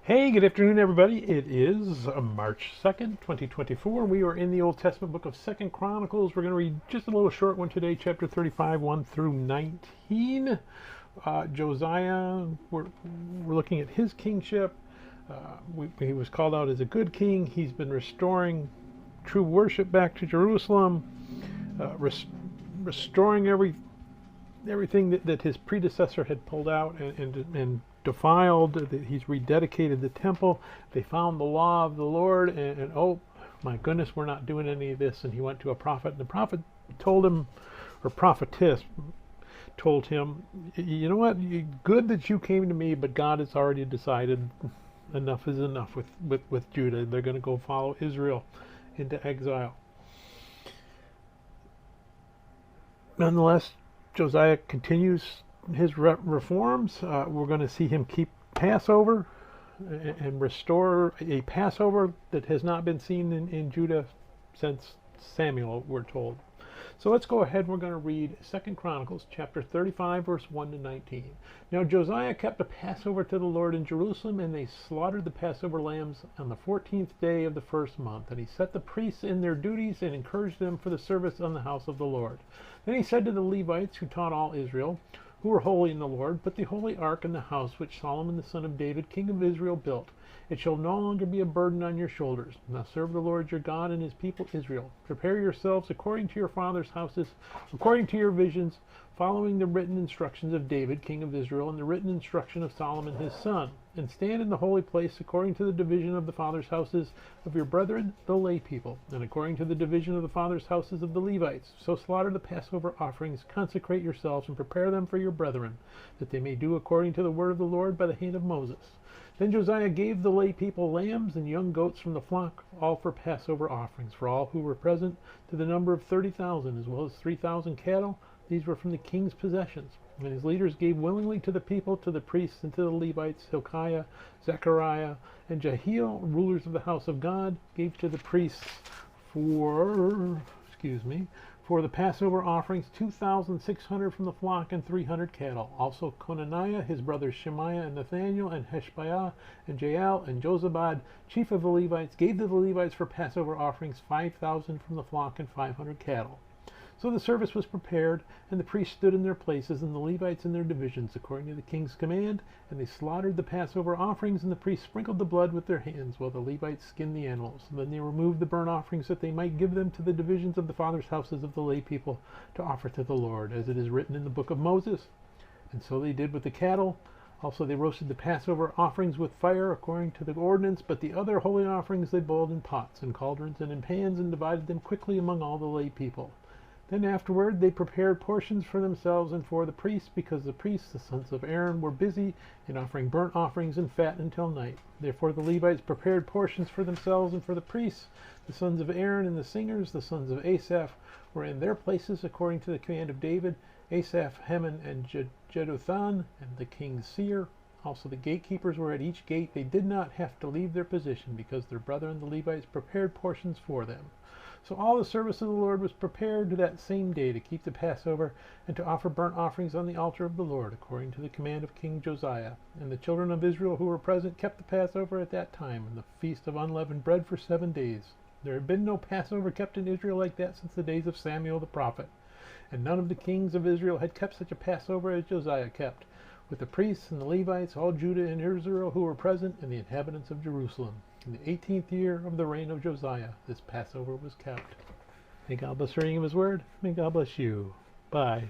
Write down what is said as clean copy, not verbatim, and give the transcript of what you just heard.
Hey, good afternoon, everybody. It is March 2nd, 2024. We are in the Old Testament book of 2nd Chronicles. We're going to read just a little short one today, chapter 35, 1 through 19. Josiah, we're looking at his kingship. He was called out as a good king. He's been restoring true worship back to Jerusalem, restoring everything that his predecessor had pulled out and defiled. He's rededicated the temple. They found the law of the Lord, and oh my goodness, we're not doing any of this. And he went to a prophet, and the prophet told him, or prophetess told him, you know what, good that you came to me, but God has already decided enough is enough with Judah. They're going to go follow Israel into exile. Nonetheless, Josiah continues his reforms. We're going to see him keep Passover and restore a Passover that has not been seen in Judah since Samuel, we're told. So let's go ahead. We're going to read 2 Chronicles chapter 35, verse 1 to 19. Now Josiah kept a Passover to the Lord in Jerusalem, and they slaughtered the Passover lambs on the 14th day of the first month. And he set the priests in their duties and encouraged them for the service on the house of the Lord. Then he said to the Levites who taught all Israel, who were holy in the Lord, put the holy ark in the house which Solomon the son of David, king of Israel, built. It shall no longer be a burden on your shoulders. Now serve the Lord your God and his people Israel. Prepare yourselves according to your fathers' houses, according to your visions, following the written instructions of David, king of Israel, and the written instruction of Solomon his son. And stand in the holy place according to the division of the fathers' houses of your brethren, the lay people, and according to the division of the fathers' houses of the Levites. So slaughter the Passover offerings, consecrate yourselves, and prepare them for your brethren, that they may do according to the word of the Lord by the hand of Moses. Then Josiah gave the lay people lambs and young goats from the flock, all for Passover offerings, for all who were present, to the number of 30,000, as well as 3,000 cattle. These were from the king's possessions. And his leaders gave willingly to the people, to the priests, and to the Levites. Hilkiah, Zechariah, and Jehiel, rulers of the house of God, gave to the priests for the Passover offerings 2,600 from the flock and 300 cattle. Also Conaniah, his brothers Shemaiah and Nathaniel, and Heshbiah, and Jael, and Jozabad, chief of the Levites, gave to the Levites for Passover offerings 5,000 from the flock and 500 cattle. So the service was prepared, and the priests stood in their places, and the Levites in their divisions, according to the king's command, and they slaughtered the Passover offerings, and the priests sprinkled the blood with their hands, while the Levites skinned the animals. And then they removed the burnt offerings, that they might give them to the divisions of the fathers' houses of the lay people to offer to the Lord, as it is written in the book of Moses. And so they did with the cattle. Also they roasted the Passover offerings with fire, according to the ordinance, but the other holy offerings they boiled in pots and cauldrons and in pans, and divided them quickly among all the lay people. Then afterward they prepared portions for themselves and for the priests, because the priests, the sons of Aaron, were busy in offering burnt offerings and fat until night. Therefore the Levites prepared portions for themselves and for the priests. The sons of Aaron and the singers, the sons of Asaph, were in their places according to the command of David, Asaph, Heman, and Jeduthun, and the king's seer. Also the gatekeepers were at each gate. They did not have to leave their position, because their brethren the Levites prepared portions for them. So all the service of the Lord was prepared that same day to keep the Passover and to offer burnt offerings on the altar of the Lord, according to the command of King Josiah. And the children of Israel who were present kept the Passover at that time, and the feast of unleavened bread for 7 days. There had been no Passover kept in Israel like that since the days of Samuel the prophet. And none of the kings of Israel had kept such a Passover as Josiah kept, with the priests and the Levites, all Judah and Israel who were present, and the inhabitants of Jerusalem. In the 18th year of the reign of Josiah, this Passover was kept. May God bless the reading of his word. May God bless you. Bye.